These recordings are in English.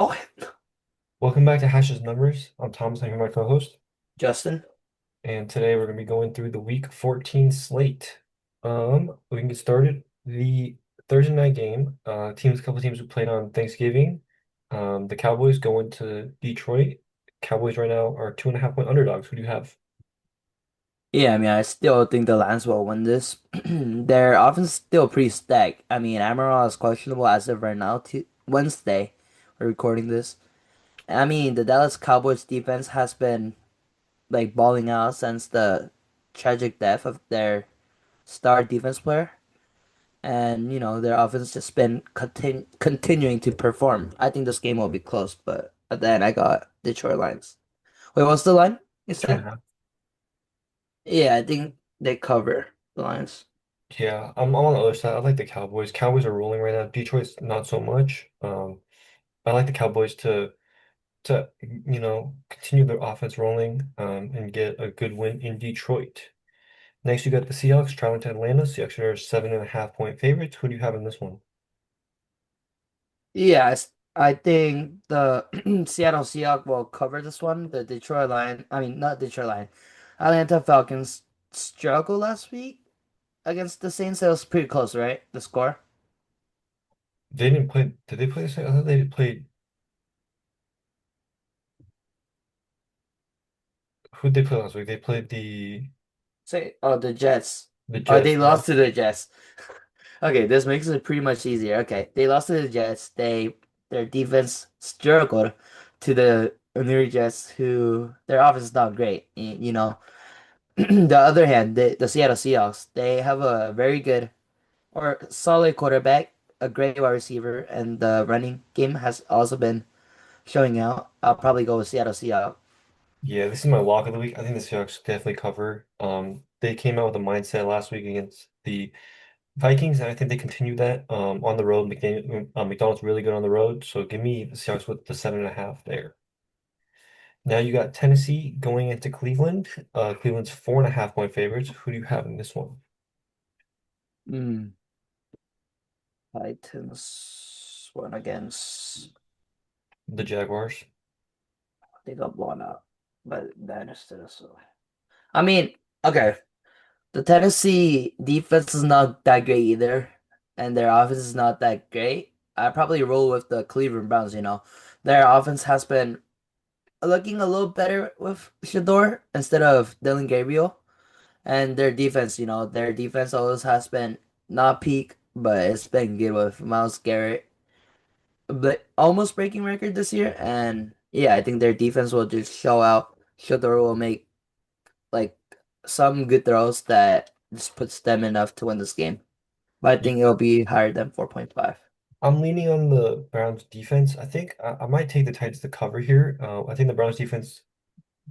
Oh, Welcome back to Hash's Numbers. I'm Thomas, I'm here, my co-host, Justin. and today we're going to be going through the Week 14 slate. We can get started. The Thursday night game, a couple teams who played on Thanksgiving. The Cowboys go into Detroit. Cowboys right now are 2.5 point underdogs. Who do you have? Yeah, I mean, I still think the Lions will win this. Their offense is still pretty stacked. I mean, Amaral is questionable as of right now, Wednesday. We're recording this. I mean, the Dallas Cowboys defense has been like balling out since the tragic death of their star defense player, and their offense just been continuing to perform. I think this game will be close, but at the end, I got Detroit Lions. Wait, what's the line you Two and said? a half. Yeah, I think they cover the Lions. Yeah, I'm on the other side. I like the Cowboys. Cowboys are rolling right now. Detroit's not so much. I like the Cowboys to continue their offense rolling and get a good win in Detroit. Next, you got the Seahawks traveling to Atlanta. Seahawks are 7.5 point favorites. Who do you have in this one? Yes, I think the Seattle Seahawks will cover this one. The Detroit Lion, I mean not Detroit Lion, Atlanta Falcons struggled last week against the Saints. It was pretty close, right? The score. They didn't play. Did they play the same? I thought they played. Who did they play last week? They played Say, oh, the Jets. the Oh, Jets. they Yeah. lost to the Jets. Okay, this makes it pretty much easier. Okay, they lost to the Jets. Their defense struggled to the New York Jets, who their offense is not great. The other hand, the Seattle Seahawks, they have a very good or solid quarterback, a great wide receiver, and the running game has also been showing out. I'll probably go with Seattle Seahawks. Yeah, this is my lock of the week. I think the Seahawks definitely cover. They came out with a mindset last week against the Vikings, and I think they continue that on the road. McDonald's really good on the road, so give me the Seahawks with the 7.5 there. Now you got Tennessee going into Cleveland. Cleveland's 4.5 point favorites. Who do you have in this one? Mm, Titans won against. The Jaguars. They got blown out by the Bannister. So I mean, okay, the Tennessee defense is not that great either, and their offense is not that great. I probably roll with the Cleveland Browns. Their offense has been looking a little better with Shador instead of Dylan Gabriel. And their defense always has been not peak, but it's been good with Miles Garrett, but almost breaking record this year. And yeah, I think their defense will just show out. Shador will make like some good throws that just puts them enough to win this game. But I Yeah, think it'll be higher than 4.5. I'm leaning on the Browns defense. I think I might take the Titans to cover here. I think the Browns defense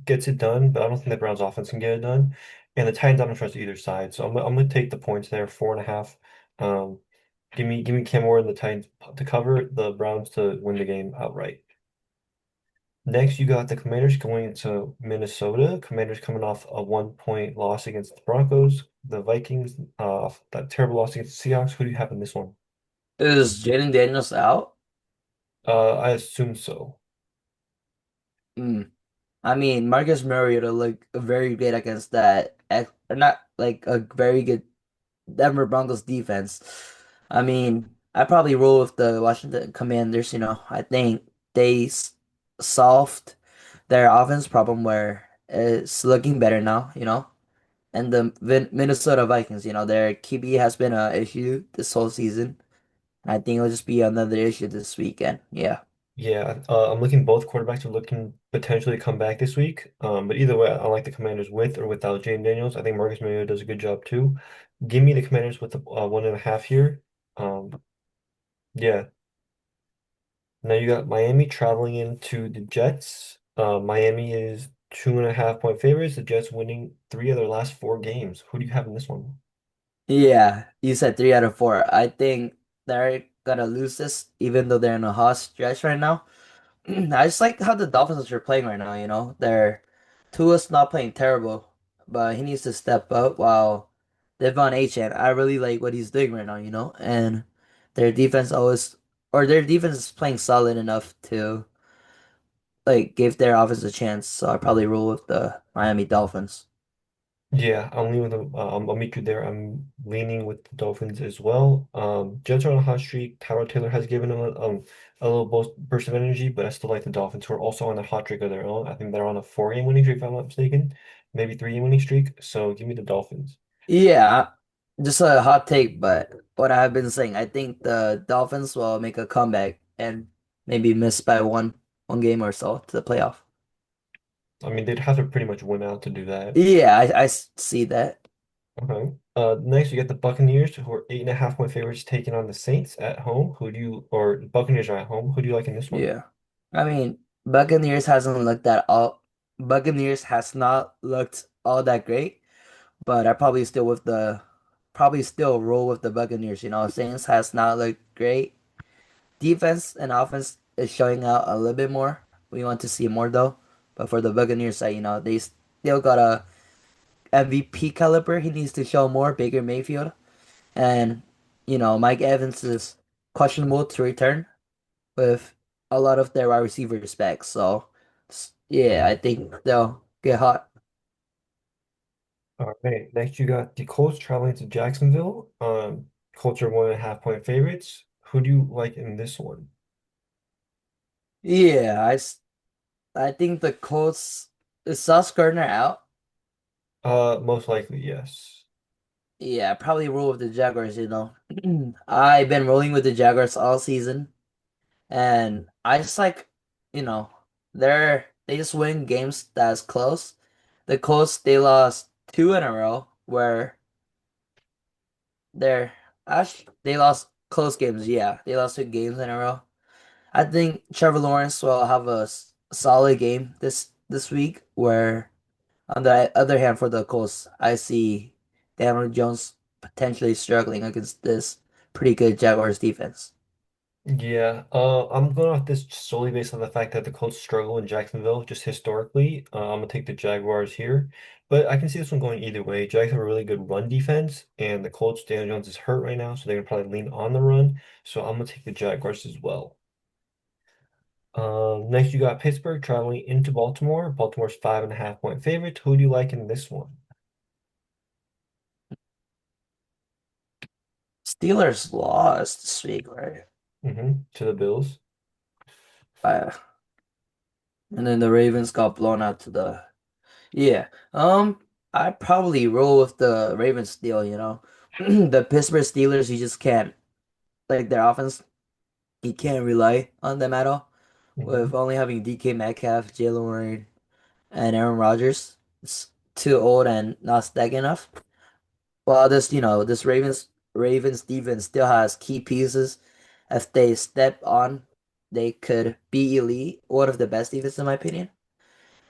gets it done, but I don't think the Browns offense can get it done. And the Titans, I don't trust either side, so I'm gonna take the points there, 4.5. Um, give me Cam Ward and the Titans to cover, the Browns to win the game outright. Next, you got the Commanders going into Minnesota. Commanders coming off a 1 point loss against the Broncos. The Vikings, that terrible loss against the Seahawks. Who do you have in this one? Is Jaden Daniels out? I assume so. Mm. I mean, Marcus Mariota looked very good against not like a very good Denver Broncos defense. I mean, I probably roll with the Washington Commanders. I think solved their offense problem where it's looking better now. And the Minnesota Vikings, their QB has been an issue this whole season. I think it'll just be another issue this weekend. Yeah. Yeah, I'm looking both quarterbacks are looking potentially to come back this week. But either way, I like the Commanders with or without Jane Daniels. I think Marcus Mariota does a good job too. Give me the Commanders with the 1.5 here. Um, yeah. Now you got Miami traveling into the Jets. Miami is 2.5 point favorites. The Jets winning three of their last four games. Who do you have in this one? Yeah, you said 3 out of 4. I think they're gonna lose this, even though they're in a hot stretch right now. I just like how the Dolphins are playing right now, Their Tua's not playing terrible, but he needs to step up while Devon Achane, I really like what he's doing right now, And their defense always or their defense is playing solid enough to like give their offense a chance. So I probably roll with the Miami Dolphins. Yeah, I'm leaning with them. I'll meet you there. I'm leaning with the Dolphins as well. Jets are on a hot streak. Tyler Taylor has given them a little burst of energy, but I still like the Dolphins, who are also on a hot streak of their own. I think they're on a 4-game winning streak, if I'm not mistaken, maybe 3-game winning streak. So give me the Dolphins. Yeah, just a hot take, but what I've been saying, I think the Dolphins will make a comeback and maybe miss by one game or so to the playoff. I mean, they'd have to pretty much win out to do that. Yeah, I see that. Okay. Next, you get the Buccaneers, who are 8.5-point favorites taking on the Saints at home. Or Buccaneers are at home. Who do you like in this one? Yeah. I mean, Buccaneers hasn't looked that all Buccaneers has not looked all that great, but I probably still roll with the Buccaneers, you know. Saints has not looked great. Defense and offense is showing out a little bit more. We want to see more though. But for the Buccaneers side, you know, they still got a MVP caliber. He needs to show more, Baker Mayfield. And, you know, Mike Evans is questionable to return with a lot of their wide receivers back. So, yeah, I think they'll get hot. All right. Next, you got the Colts traveling to Jacksonville. Colts are 1.5-point favorites. Who do you like in this one? Yeah, I think the Colts is Sauce Gardner out. Most likely, yes. Yeah, probably roll with the Jaguars, you know. I've been rolling with the Jaguars all season, and I just like, you know, they just win games that's close. The Colts they lost two in a row where they're actually they lost close games. Yeah, they lost two games in a row. I think Trevor Lawrence will have a solid game this week. Where on the other hand, for the Colts, I see Daniel Jones potentially struggling against this pretty good Jaguars defense. Yeah, I'm going off this solely based on the fact that the Colts struggle in Jacksonville just historically. I'm gonna take the Jaguars here, but I can see this one going either way. Jags have a really good run defense, and the Colts, Daniel Jones is hurt right now, so they're gonna probably lean on the run. So I'm gonna take the Jaguars as well. Next, you got Pittsburgh traveling into Baltimore. Baltimore's 5.5-point favorite. Who do you like in this one? Steelers lost this week, right? To the Bills. Uh, and then the Ravens got blown out to the yeah. I probably roll with the Ravens deal, you know. The Pittsburgh Steelers, you just can't like their offense, you can't rely on them at all. With hmm only having DK Metcalf, Jalen Warren, and Aaron Rodgers. It's too old and not stacked enough. Well, this Ravens defense still has key pieces. If they step on, they could be elite, one of the best defenses in my opinion.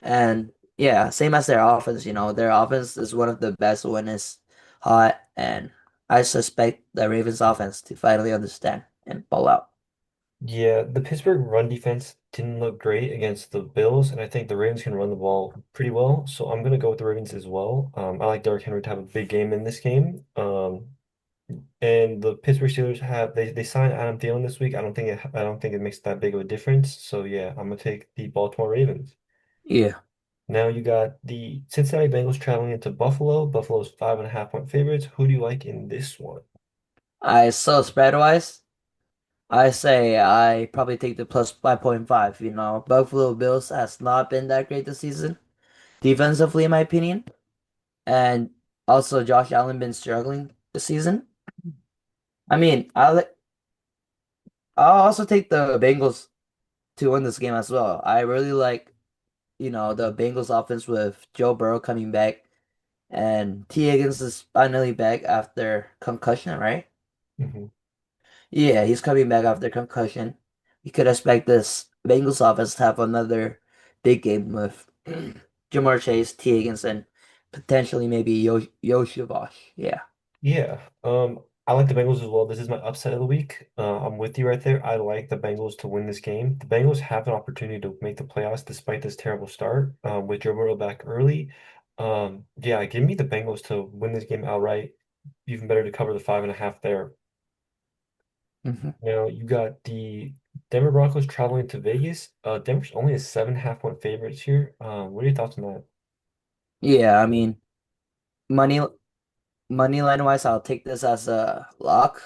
And yeah, same as their offense, you know, their offense is one of the best when it's hot, and I suspect the Ravens offense to finally understand and ball out. Yeah, the Pittsburgh run defense didn't look great against the Bills, and I think the Ravens can run the ball pretty well. So I'm gonna go with the Ravens as well. I like Derrick Henry to have a big game in this game. And the Pittsburgh Steelers they signed Adam Thielen this week. I don't think it makes that big of a difference. So yeah, I'm gonna take the Baltimore Ravens. Yeah. Now you got the Cincinnati Bengals traveling into Buffalo. Buffalo's 5.5-point favorites. Who do you like in this one? I so spread wise, I say I probably take the plus 5.5. You know, Buffalo Bills has not been that great this season, defensively, in my opinion. And also Josh Allen been struggling this season. I mean, I'll also take the Bengals to win this game as well. I really like, you know, the Bengals offense with Joe Burrow coming back, and T. Higgins is finally back after concussion, right? Mhm. Yeah, he's coming back after concussion. You could expect this Bengals offense to have another big game with Jamar Chase, T. Higgins, and potentially maybe Yoshi Vosh. Yeah. Yeah, I like the Bengals as well. This is my upset of the week. I'm with you right there. I like the Bengals to win this game. The Bengals have an opportunity to make the playoffs despite this terrible start, with Joe Burrow back early. Yeah, give me the Bengals to win this game outright. Even better to cover the 5.5 there. Hmm. Now you got the Denver Broncos traveling to Vegas. Denver's only a 7.5 point favorites here. What are your thoughts on that? Yeah, I mean, money money line wise, I'll take this as a lock.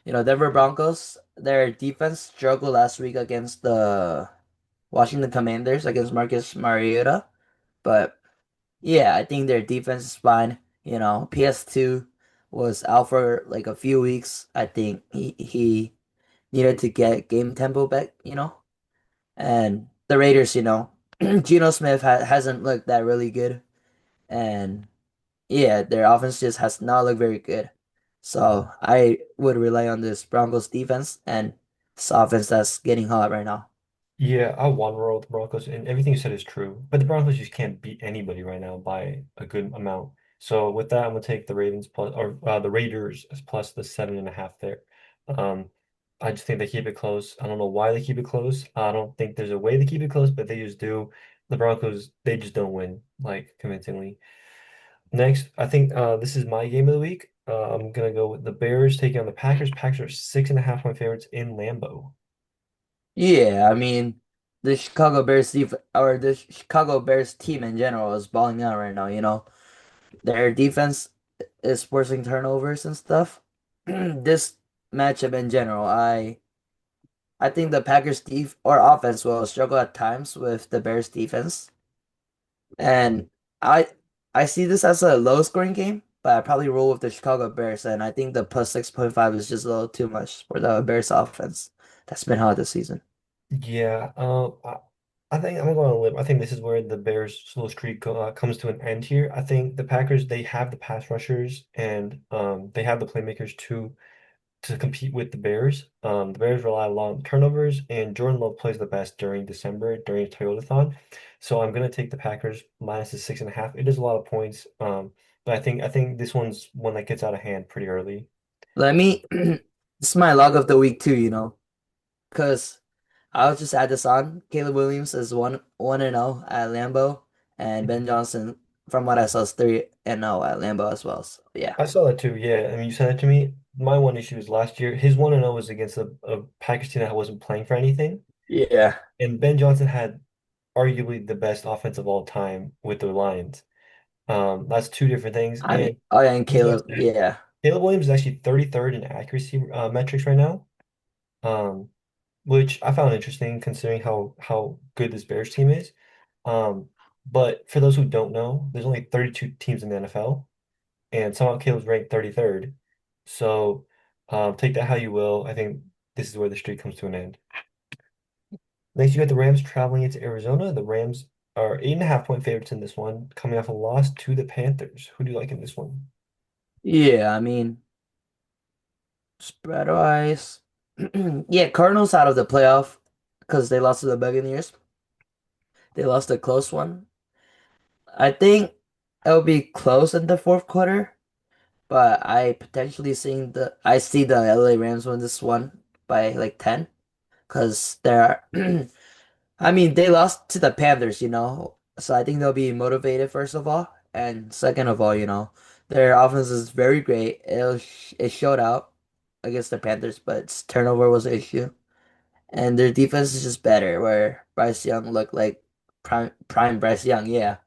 Denver Broncos, their defense struggled last week against the Washington Commanders against Marcus Mariota, but yeah, I think their defense is fine. PS2 was out for like a few weeks. I think he needed to get game tempo back. And the Raiders, Geno Smith hasn't looked that really good. And yeah, their offense just has not looked very good. So I would rely on this Broncos defense and this offense that's getting hot right now. Yeah, I want to roll with the Broncos, and everything you said is true. But the Broncos just can't beat anybody right now by a good amount. So with that, I'm gonna take the Ravens plus or the Raiders as plus the 7.5 there. Um, I just think they keep it close. I don't know why they keep it close. I don't think there's a way to keep it close, but they just do. The Broncos, they just don't win like convincingly. Next, I think this is my game of the week. I'm gonna go with the Bears taking on the Packers. Packers are 6.5 point favorites in Lambeau. Yeah, I mean, the Chicago Bears or the Chicago Bears team in general is balling out right now. Their defense is forcing turnovers and stuff. This matchup in general, I think the Packers def or offense will struggle at times with the Bears defense. And I I see this as a low scoring game, but I probably roll with the Chicago Bears, and I think the plus 6.5 is just a little too much for the Bears offense that's been hot this season. Yeah, I think I'm going to limb. I think this is where the Bears' slow streak comes to an end here. I think the Packers they have the pass rushers and they have the playmakers to compete with the Bears. The Bears rely a lot on turnovers, and Jordan Love plays the best during December during Toyotathon. So I'm going to take the Packers minus the 6.5. It is a lot of points, but I think this one's one that gets out of hand pretty early. Let me this is my log of the week too, because I'll just add this on. Caleb Williams is 1-0 at Lambeau, and Ben Johnson, from what I saw, is 3-0 at Lambeau as well. So yeah. I saw that too. Yeah, I mean, you sent it to me. My one issue was last year. His 1-0 was against a Packers team that wasn't playing for anything, Yeah. and Ben Johnson had arguably the best offense of all time with the Lions. That's two different things. I mean, And oh yeah, and besides Caleb, that, yeah. Caleb Williams is actually 33rd in accuracy metrics right now, um, which I found interesting considering how good this Bears team is. Um, but for those who don't know, there's only 32 teams in the NFL. And somehow Caleb's ranked 33rd. So take that how you will. I think this is where the streak comes to an end. Next, you got the Rams traveling into Arizona. The Rams are 8.5 point favorites in this one, coming off a loss to the Panthers. Who do you like in this one? Yeah, I mean, spread wise, yeah, Cardinals out of the playoff because they lost to the Buccaneers. They lost a close one. I think it'll be close in the fourth quarter, but I see the LA Rams win this one by like 10 because they're I mean, they lost to the Panthers. So I think they'll be motivated first of all, and second of all, their offense is very great. It showed out against the Panthers, but turnover was an issue, and their defense is just better. Where Bryce Young looked like prime Bryce Young, yeah,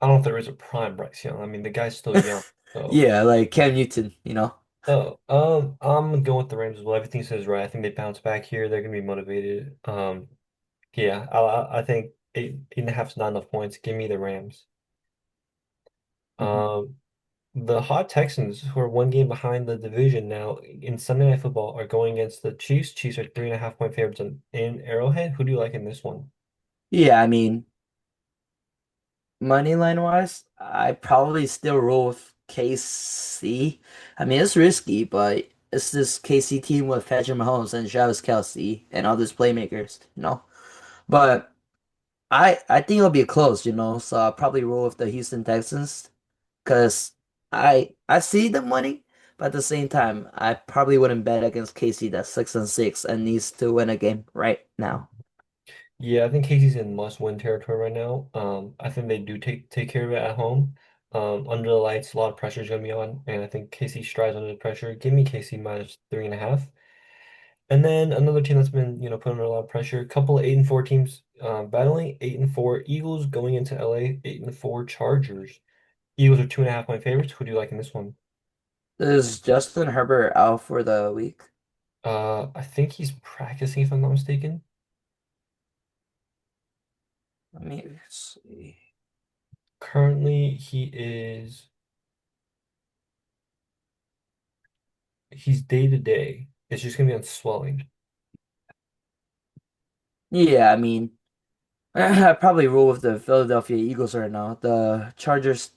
I don't know if there is a prime Bryce Young. I mean, the guy's still young. So, yeah, like Cam Newton. I'm going with the Rams as well. Everything says right. I think they bounce back here. They're gonna be motivated. Yeah, I think 8.5 is not enough points. Give me the Rams. Mhm. Um, The Hot Texans, who are one game behind the division now in Sunday Night Football, are going against the Chiefs. Chiefs are 3.5 point favorites in Arrowhead. Who do you like in this one? Yeah, I mean, money line wise, I probably still roll with KC. I mean, it's risky, but it's this KC team with Patrick Mahomes and Travis Kelce and all these playmakers. But I think it'll be close. So I'll probably roll with the Houston Texans because I see them winning, but at the same time, I probably wouldn't bet against KC that's 6-6 and needs to win a game right now. Yeah, I think Casey's in must-win territory right now. I think they do take care of it at home. Under the lights, a lot of pressure is going to be on, and I think KC strives under the pressure. Give me KC minus 3.5. And then another team that's been, put under a lot of pressure. A couple of 8-4 teams battling. 8-4 Eagles going into LA. 8-4 Chargers. Eagles are 2.5 point favorites. Who do you like in this one? Is Justin Herbert out for the week? I think he's practicing, if I'm not mistaken. Let me see. Currently, he's day to day. It's just gonna be on swelling. Yeah, I mean, I probably roll with the Philadelphia Eagles right now. The Chargers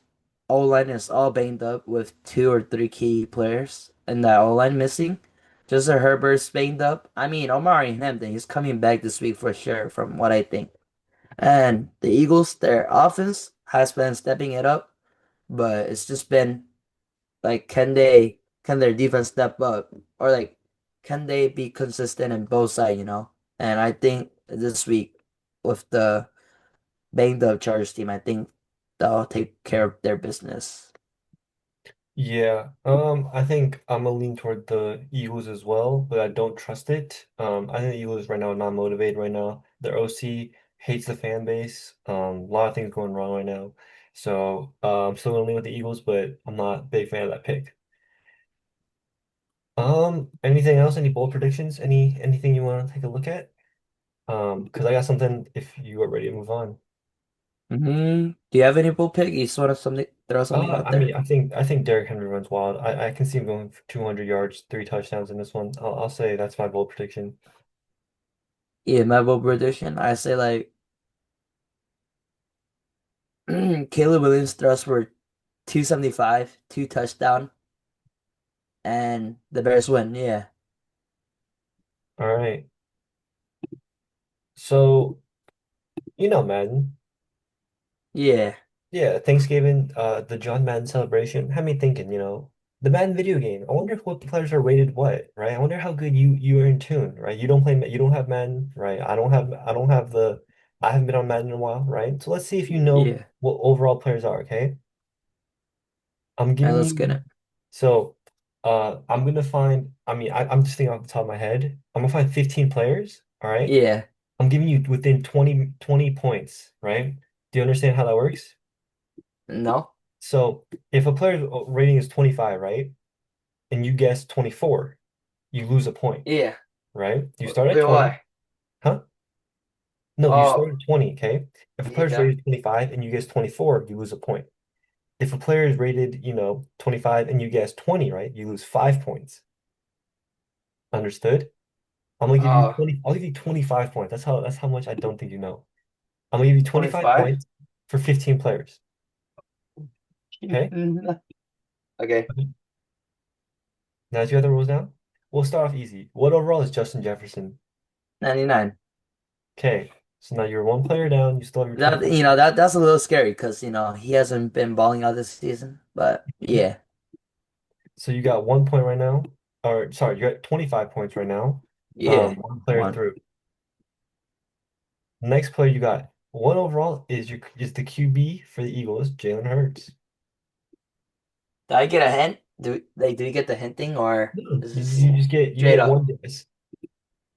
O-line is all banged up with two or three key players, and that O-line missing. Justin Herbert's banged up. I mean, Omari Hampton, he's coming back this week for sure, from what I think. And the Eagles, their offense has been stepping it up, but it's just been like, can their defense step up? Or like, can they be consistent in both sides? And I think this week with the banged up Chargers team, I think they'll take care of their business. Yeah, I think I'm gonna lean toward the Eagles as well, but I don't trust it. I think the Eagles right now are not motivated right now. Their OC hates the fan base. A lot of things going wrong right now. So I'm still gonna lean with the Eagles, but I'm not a big fan of that pick. Anything else? Any bold predictions? Anything you want to take a look at? Because I got something if you are ready to move on. Do you have any bull pick? You just want to throw something out I there? mean, I think Derrick Henry runs wild. I can see him going for 200 yards, 3 touchdowns in this one. I'll say that's my bold prediction. Yeah, my bold prediction. I say like Caleb Williams throws for 275, two touchdown, and the Bears win. Yeah. All right. So, Madden. Yeah. Yeah, Thanksgiving, the John Madden celebration had me thinking, the Madden video game. I wonder what players are rated what, right? I wonder how good you are in tune, right? You don't have Madden, right? I haven't been on Madden in a while, right? So let's see if you know Yeah. what overall players are, okay? I'm All right, giving let's get you it. so I'm gonna find I mean I'm just thinking off the top of my head. I'm gonna find 15 players, all right? Yeah. I'm giving you within 20 points, right? Do you understand how that works? No? So if a player's rating is 25, right? And you guess 24, you lose a point, Yeah. right? You start at Wait, 20, why? huh? No, you start Oh, at 20, okay? If a player's okay. rated 25 and you guess 24, you lose a point. If a player is rated, 25 and you guess 20, right? You lose 5 points. Understood? I'm gonna give you Oh, 20, I'll give you 25 points. That's how much I don't think you know. I'm gonna give you 25 25? points for 15 players. Okay? Okay. Okay. Now that you have the rules down, we'll start off easy. What overall is Justin Jefferson? 99. Okay. So now you're one player down, you still have your That 25 you know points. that's a little scary because he hasn't been balling out this season. But Mhm. yeah, So you got 1 point right now. Or sorry, you're at 25 points right now. yeah, One player one. through. Next player you got. One overall is the QB for the Eagles, Jalen Hurts. Did I get a hint? Do you get the hinting or No, is this you just get you straight get one up? guess.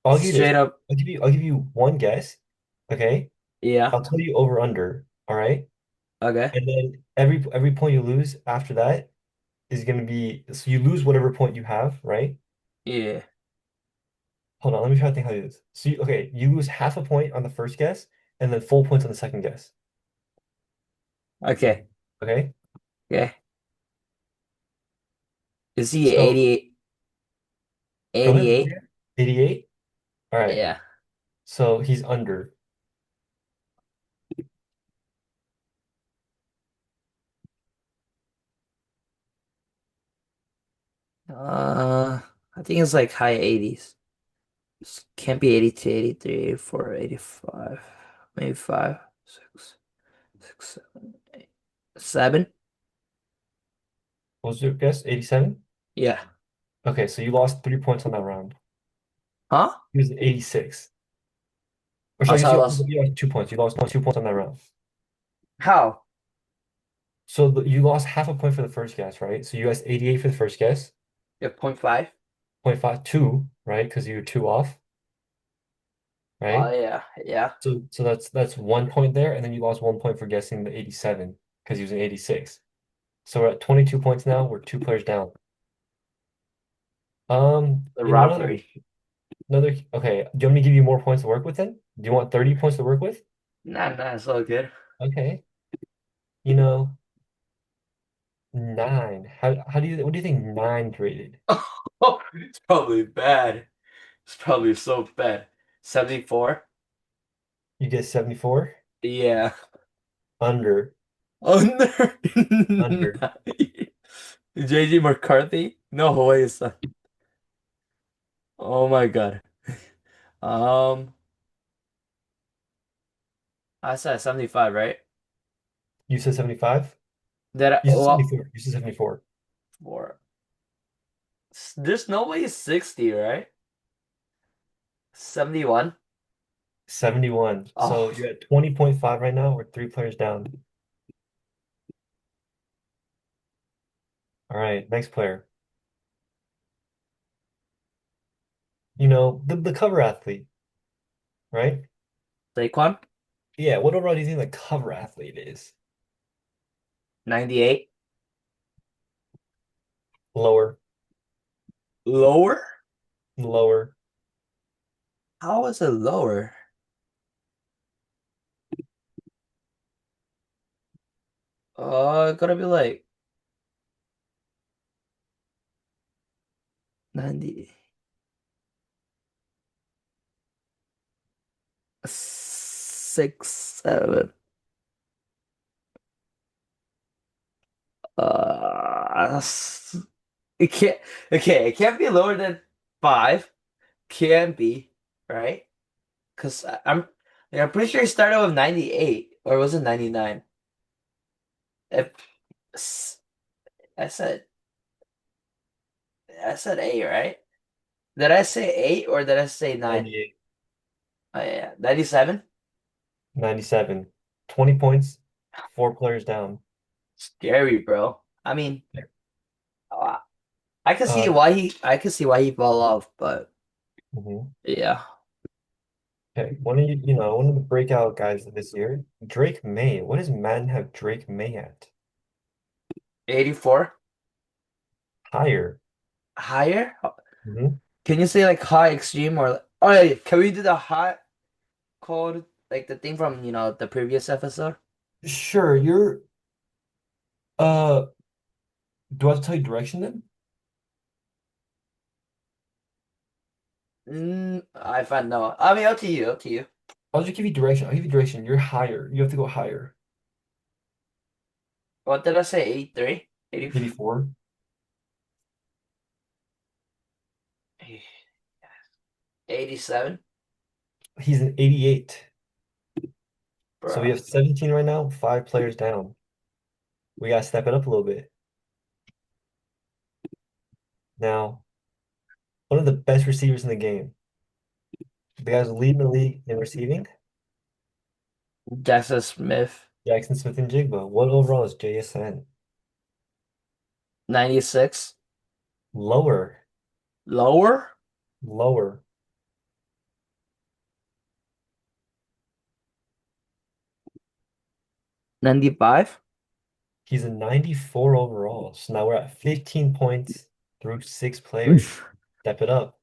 I'll give you this. Straight up. I'll give you one guess. Okay. Yeah. I'll tell you over under. All right. Okay. And then every point you lose after that is gonna be so you lose whatever point you have, right? Yeah. Hold on, let me try to think how to do this. So you lose half a point on the first guess and then full points on the second guess. Okay. Okay? Okay. Is he So 88? go ahead. 88? 88. All right. Yeah. So he's under. Uh, I think it's like high 80s. Can't be 82, 83, 84, 85. Maybe 5, 6, 6, 7, 8. 7? What was your guess? 87? Yeah. Okay, so you lost 3 points on that round. Huh? He was 86. Or Oh, so I so guess I you lost. you lost 2 points. You lost 2 points on that round. How? You lost half a point for the first guess, right? So you guessed 88 for the first guess, Yeah, point 0.5. 0.52, right? Because you were two off, Oh right? yeah, yeah. So that's 1 point there, and then you lost 1 point for guessing the 87 because he was an 86. So we're at 22 points now. We're two players down. The You know, another robbery. another okay. Do you want me to give you more points to work with then? Do you want 30 points to work with? Nah, it's all good. Okay. You know, nine. How do you what do you think nine's rated? Oh, it's probably bad. It's probably so bad. 74? You get 74? Yeah. Under. Under. Under. JJ McCarthy? No way, son. Oh my God. Um, I said 75, right? You said 75? That I, You said well, 74. You said 74. for there's no way it's 60, right? 71? 71. So Oh, you're at 20.5 right now. We're three players down. All right, next player. You know, the cover athlete, right? Saquon? Yeah, what overall do you think the cover athlete is? 98? Lower, Lower? lower. How is it lower? Gotta be like 90. 6, 7. It can't. Okay, it can't be lower than 5. Can be, right? Because I'm pretty sure he started with 98, or was it 99? If I said I said 8, right? Did I say 8 or did I say 9? 98, Oh yeah, 97. 97. 20 points, four players down. Scary, bro. I mean, uh, Uh, I can see why he fell off, but mhm. yeah, Okay, one of the breakout guys this year, Drake May. What does Madden have Drake May at? 84 Higher. higher. Hmm. Can you say like high extreme or oh yeah, can we do the hot code like the thing from the previous episode? Sure, you're uh do I have to tell you direction then? I find no. I mean, up to you, up to you. I'll just give you direction. I'll give you direction. You're higher. You have to go higher. What did I say? 83? 80, 84. 87? He's an 88. So we Bro. have 17 right now, five players down. We gotta step it up a little bit. Now, one of the best receivers in the game. The guy's leading the league in receiving. Jackson Smith. Jackson Smith and Jigba. What overall is JSN? 96. Lower. Lower? Lower. 95? He's a 94 overall. So now we're at 15 points through six players. Step it up.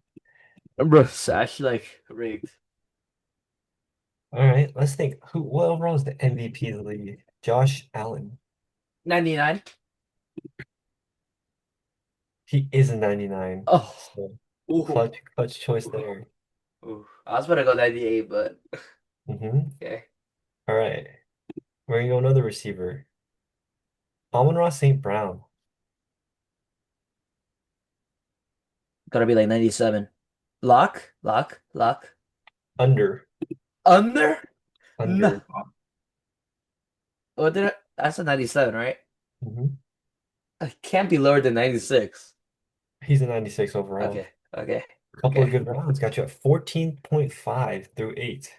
Bro, Sash like rigged. All right, let's think. What overall is the MVP of the league? Josh Allen. 99? He is a 99. Oh. So Ooh. clutch choice there. Ooh. I was gonna go 98, but Hmm. okay. All right. We're gonna go another receiver. Amon-Ra St. Brown. Gotta be like 97. Lock? Lock? Lock? Under. Under? No. Under. What did I? That's a 97, right? Hmm. It can't be lower than 96. He's a 96 Okay, overall. okay, Couple of okay. good rounds. Got you at 14.5 through 8.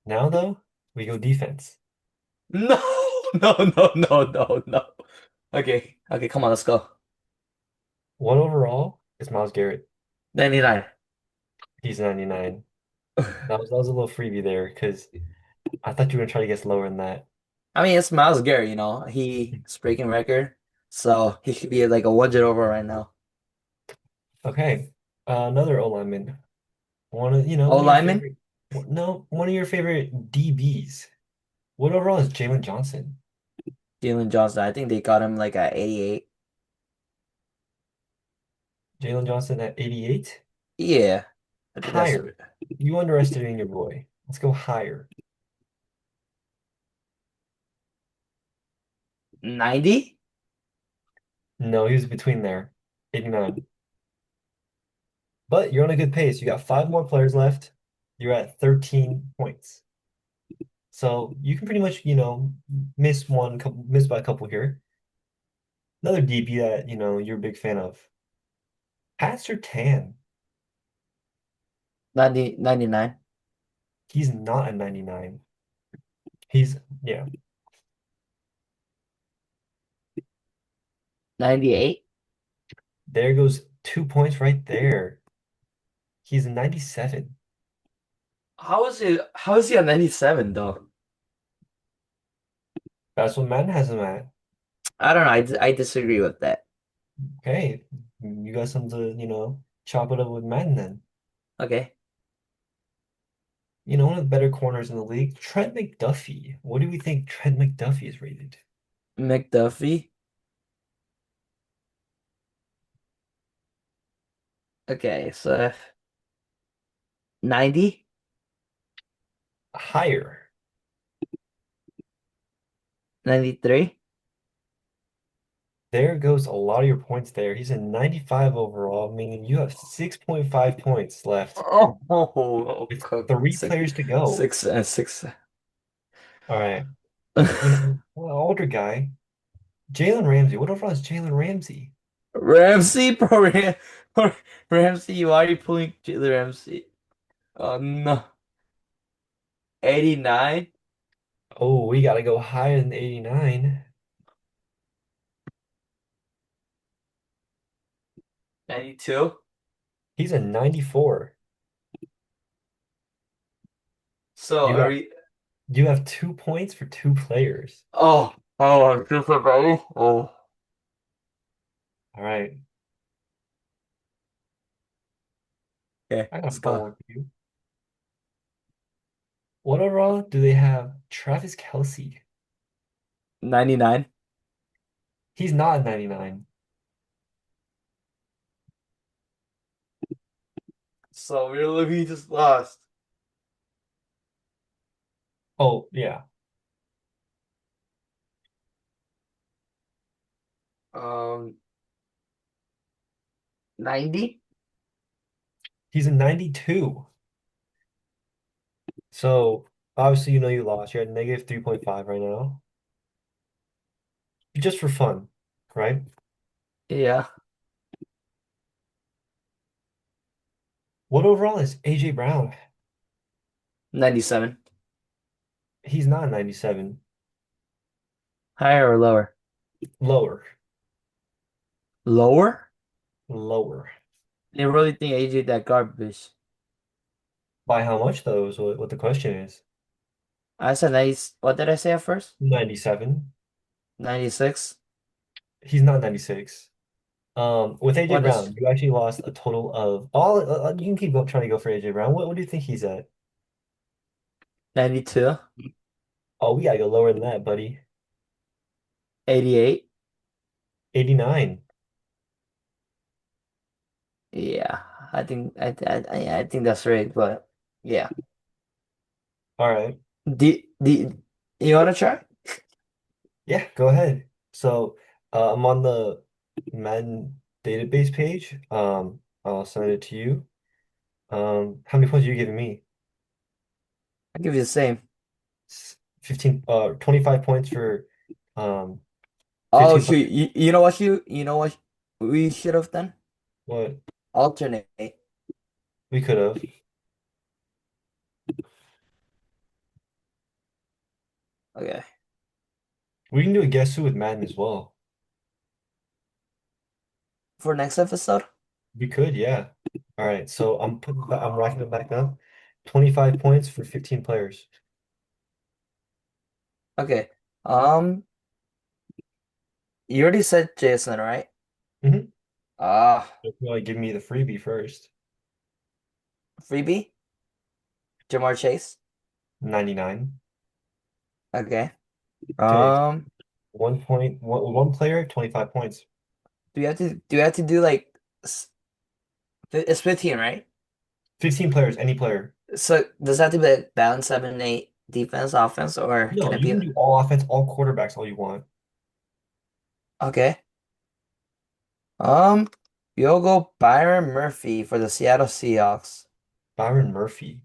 Now though, we go defense. No! no, no, no, no, no. Okay, okay, come on, let's go. One overall is Miles Garrett. 99. He's 99. That was a little freebie there because I thought you were gonna try to guess lower than that. I mean, it's Miles Garrett, you know. He's breaking record, so he should be like a 100 over right now. Okay, another O lineman. O One of your lineman, favorite. No, one of your favorite DBs. What overall is Jalen Johnson? Jalen Johnson. I think they got him like at 88. Jalen Johnson at 88? Yeah, I think that's Higher. You underestimating your boy. Let's go higher. 90. No, he was between there. 89. But you're on a good pace. You got five more players left. You're at 13 points. So you can pretty much, miss by a couple here. Another DB that, you're a big fan of. Pastor Tan. 90, 99. He's not a 99. He's, yeah, 98. there goes 2 points right there. He's a 97. How is he at 97 though? That's what Madden has him at. I don't know. I disagree with that. Okay, you got something to, chop it up with Madden then. Okay. One of the better corners in the league, Trent McDuffie. What do we think Trent McDuffie is rated? McDuffie. Okay, so 90, Higher. 93. There goes a lot of your points there. He's a 95 overall, meaning you have 6.5 points left Oh, with okay. three Six, players to go. six, and six. All right. Older guy, Jalen Ramsey. What overall is Jalen Ramsey? Ramsey, bro, Ramsey, why are you pulling Jalen Ramsey? Oh no. 89, Oh, we got to go higher than 89. 92. He's a 94. So You are got we? you have 2 points for two players. I'm just ready. Oh, All right. okay, I got a let's fun go. one for you. What overall do they have? Travis Kelce. 99. He's not a 99. So we're looking just lost. Oh, yeah. Um, 90. He's a 92. So obviously, you lost. You're at negative 3.5 right now. Just for fun, right? Yeah, What overall is AJ Brown? 97. He's not a 97. Higher or lower? Lower. Lower? Lower. You really think AJ that garbage? By how much though is what the question is. I said 90. What did I say at first? 97. 96. He's not 96. With AJ What is Brown, you actually lost a total of all. You can keep trying to go for AJ Brown. What do you think he's at? 92? Oh, we gotta go lower than that, buddy. 88? 89. Yeah, I think that's right, but yeah. All right. You wanna try? Yeah, go ahead. So, I'm on the Madden database page. I'll send it to you. How many points are you giving me? I'll give you the same. 15, 25 points for, um, Oh 15 shoot, players. you know what we should have done? What Alternate. we could have. Okay. We can do a guess who with Madden as well. for next episode? We could, yeah. All right, so I'm racking it back up. 25 points for 15 players. Okay. Um, you already said Jason, right? Mm-hmm. Ah, Give me the freebie first. freebie, Jamar Chase. 99. Okay. Okay, Um, 1 point, one player, 25 points. do we have to do like it's 15, right? 15 players, any player. So does that have to be like balance 7, 8 defense, offense, or No, can it you be can do all offense, all quarterbacks, all you want. okay? Um, you'll go Byron Murphy for the Seattle Seahawks. Byron Murphy,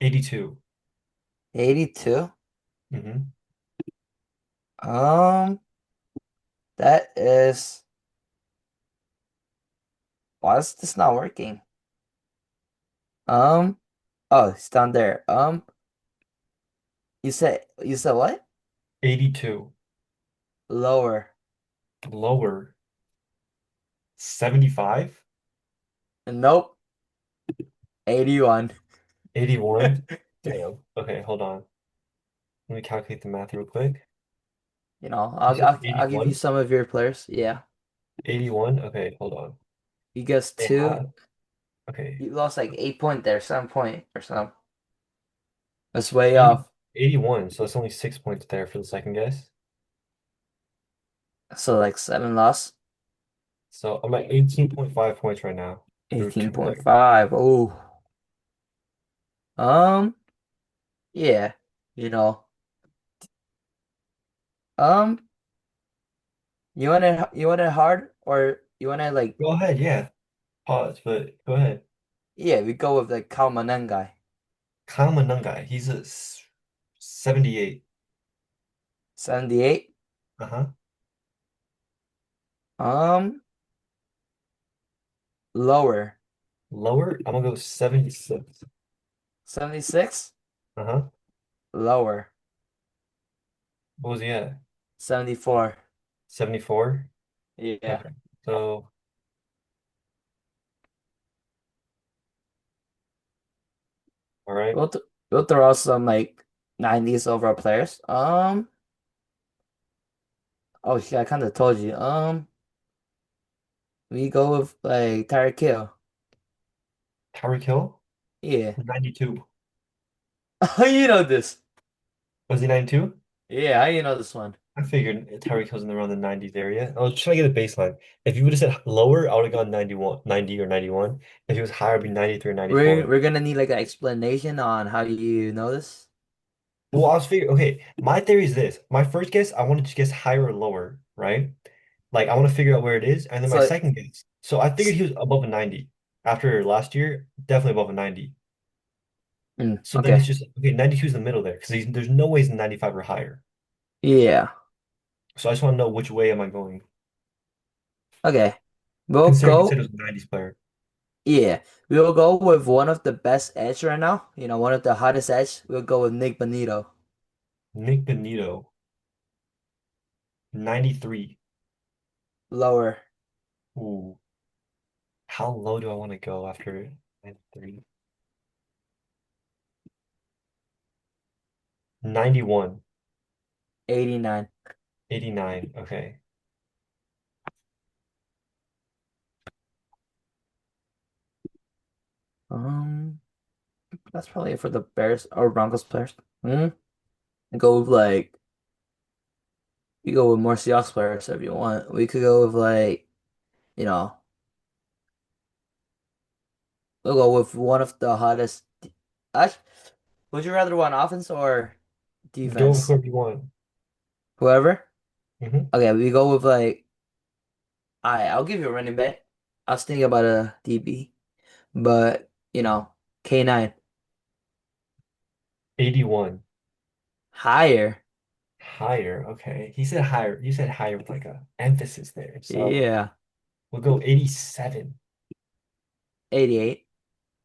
82. 82. Mm-hmm. Um, that is why is this not working? Um, oh, it's down there. You said what? 82. Lower. Lower, 75. Nope. 81. 81. Damn. Okay, hold on. Let me calculate the math real quick. You know, You I'll, said I'll I'll give you 81? some of your players. Yeah. 81? Okay, hold on. You guessed They two. have, okay. You lost like 8 point there, 7 point or something. That's way 80, off. 81, so it's only 6 points there for the second guess. So like seven loss. So I'm at 18.5 points right now through two players. 18.5. Oh. Um, yeah. You know. Um, you want it hard or you want to like Go ahead, yeah. Pause, but go ahead. yeah, we go with like Kalmanengai. Kyle Manungai, he's a 78. 78. Uh-huh. Um, lower. Lower, I'm gonna go 76. 76. Uh-huh. Lower. What was he at? 74. 74? Yeah. Okay. So, all right. We'll throw out some like 90s overall players. Oh shit, I kind of told you. We go with like Tyreek Hill. Tyreek Hill, Yeah. 92. How you know this? Was he 92? Yeah, how you know this one? I figured Tyreek Hill's in around the 90s area. I was trying to get a baseline. If you would have said lower, I would have gone 91, 90 or 91. If he was higher, it'd be 93 or We're 94. we're gonna need like an explanation on how you know this. Well, I was figuring, okay, my theory is this. My first guess, I wanted to guess higher or lower, right? Like, I want to figure out where it is. And then my So, second guess. So I figured he was above a 90. After last year, definitely above a 90. So then it's okay. just, okay, 92 is the middle there because there's no ways 95 or higher. Yeah. So I just want to know which way am I going, Okay. We'll considering he said go. it was a 90s player. Yeah. We'll go with one of the best edge right now. You know, one of the hottest edge. We'll go with Nick Bonito. Nick Benito, 93. Lower. Ooh, how low do I want to go after 93? 91, 89. 89. Okay. Um, that's probably it for the Bears or Broncos players. Hmm. Go with like you go with more Seahawks players if you want. We could go with like, you know, we'll go with one of the hottest. Actually, would you rather want offense or Go with defense? whoever you want. Whoever? Hmm. Okay, we go with like, I'll give you a running back. I was thinking about a DB, but K9 81. higher. Higher. Okay. He said higher. You said higher with like a emphasis there. So Yeah, we'll go 87. 88.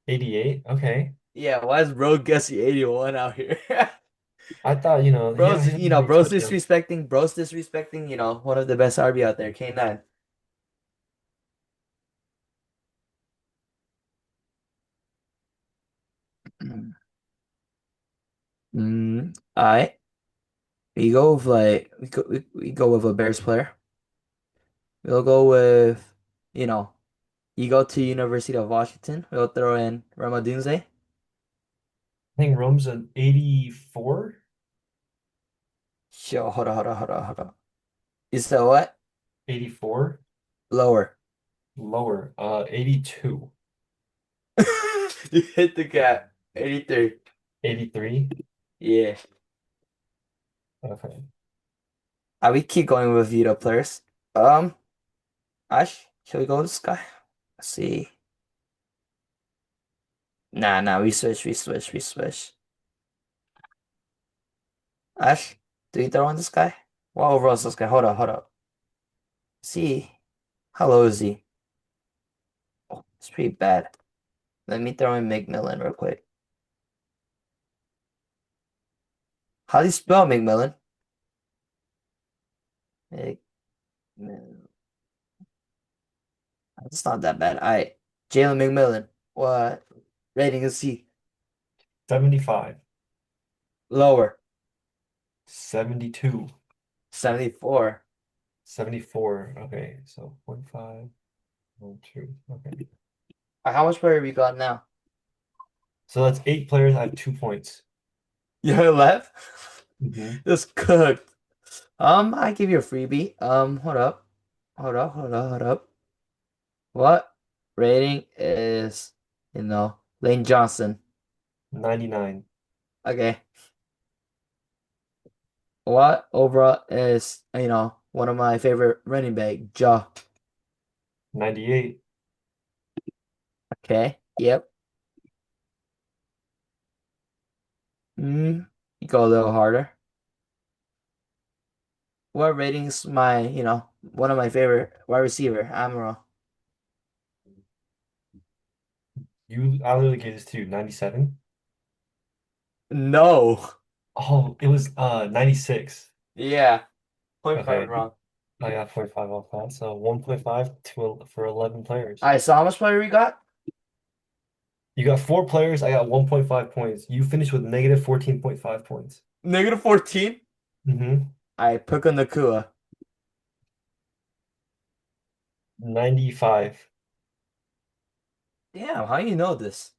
88. Okay. Yeah, why is Rogue guessing 81 out here? I thought, Bro's, he had many touchdowns. bro's disrespecting, one of the best RB out there, K9. All right. We go with like we go with a Bears player. We'll go with, you know, you go to University of Washington. We'll throw in Ramadunze. I think Rome's an 84, Yo, hold on. You said what? 84, Lower. lower, 82, You hit the gap. 83. 83. Yeah. Okay. We keep going with veto players. Um, Ash, shall we go with this guy? Let's see. Nah, we switch. Ash, do you throw on this guy? What overall is this guy? Hold up. See, how low is he? Oh, it's pretty bad. Let me throw in McMillan real quick. How do you spell McMillan? McMillan. It's not that bad. Alright. Jalen McMillan. What rating is he? 75, Lower. 72, 74. 74. Okay, so 0.5, 1, 2. Okay. How much player we got now? So that's 8 players. I have 2 points. You're left? Hmm. Just cooked. I give you a freebie. Hold up. Hold up. What rating is, Lane Johnson? 99, Okay. What overall is, one of my favorite running back, Ja? 98. Okay. Yep. You go a little harder. What ratings my, one of my favorite wide receiver, Amaro? I literally gave this to you, 97. No. Oh, it was 96. Yeah. Point five Okay, wrong. I got 0.5 off that. So 1.5 for 11 players. All right, so how much player we got? You got 4 players. I got 1.5 points. You finished with negative 14.5 points. Negative 14. Mm-hmm. I Puka Nakua. 95. Damn, how you know this?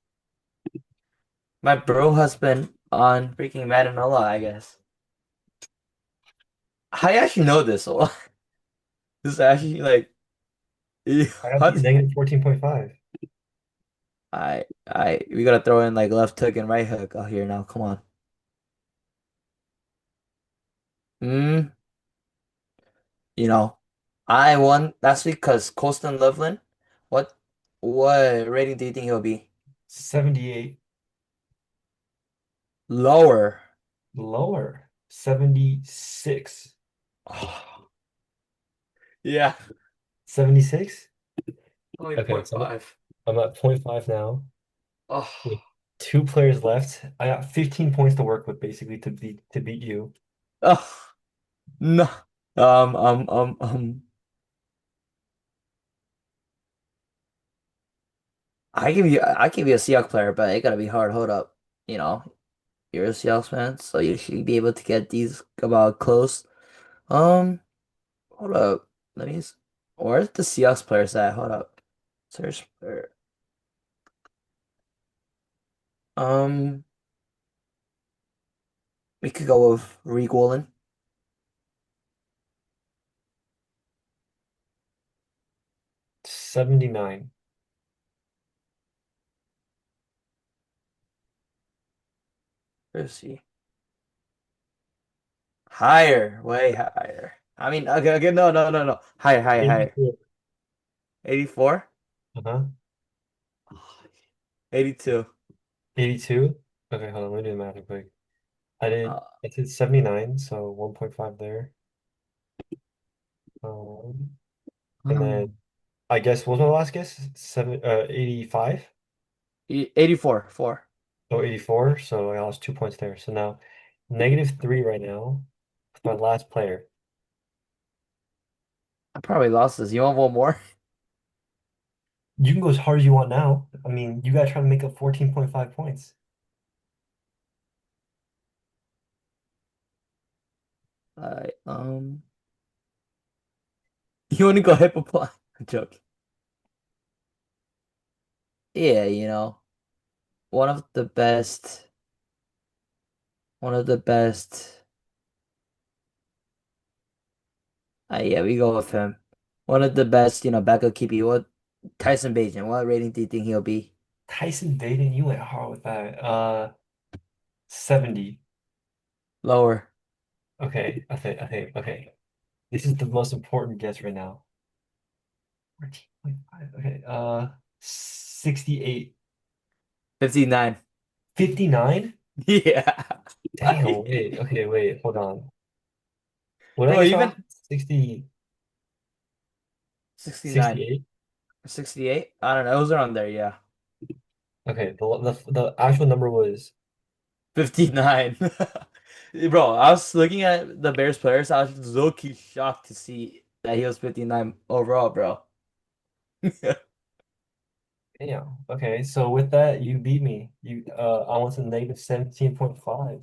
My bro has been on freaking Madden a lot, I guess. How you actually know this? This is actually like, I got how you did, negative 14.5. we gotta throw in like left hook and right hook out here now. Come on. Hmm. You know, I won last week because Colston Loveland. What what rating do you think he'll be? 78. Lower. Lower. 76. Yeah, 76? only Okay, point so five. I'm at point 0.5 now. Oh, With 2 players left. I got 15 points to work with basically to beat you. oh, no. Um, um, um, um. I give you a Seahawks player, but it gotta be hard. Hold up. You know, you're a Seahawks fan, so you should be able to get these about close. Um, hold up. Where's the Seahawks players at? Hold up. Search for, um, we could go with Reek Woolen. 79. Let's see. Higher, way higher. I mean, okay, no. Higher. 84. 84? Uh-huh. 82. 82? Okay, hold on, let me do the math real quick. Uh, I did 79, so 1.5 there. Um, and then um, I guess what was my last guess? 85? 84, 4. Oh, 84. So I lost 2 points there. So now -3 right now with my last player. I probably lost this. You want one more? You can go as hard as you want now. I mean, you gotta try to make up 14.5 points. Alright, you want to go Hyperply? I'm joking. Yeah, one of the best, one of the best. Yeah, we go with him. One of the best, backup keeper. What Tyson Bagent? What rating do you think he'll be? Tyson Baden, you went hard with that. 70. Lower. Okay. This is the most important guess right now. 14.5. Okay. 68. 59. 59? Yeah. Damn, wait. Okay, wait. Hold on. What did I Bro, get even off? 60, 69. 68? 68? I don't know. It was around there, yeah. Okay, the actual number was 59. Bro, I was looking at the Bears players. I was low-key shocked to see that he was 59 overall, bro. damn. Okay, so with that, you beat me. I went to -17.5.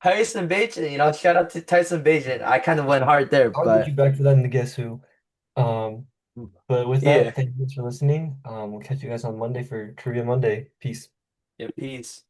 Tyson Bagent, shout out to Tyson Bagent. I kind of went hard there, I'll get you but back for that in the Guess Who. Um, but with that, yeah. thank you guys for listening. We'll catch you guys on Monday for Trivia Monday. Peace. Yeah, peace.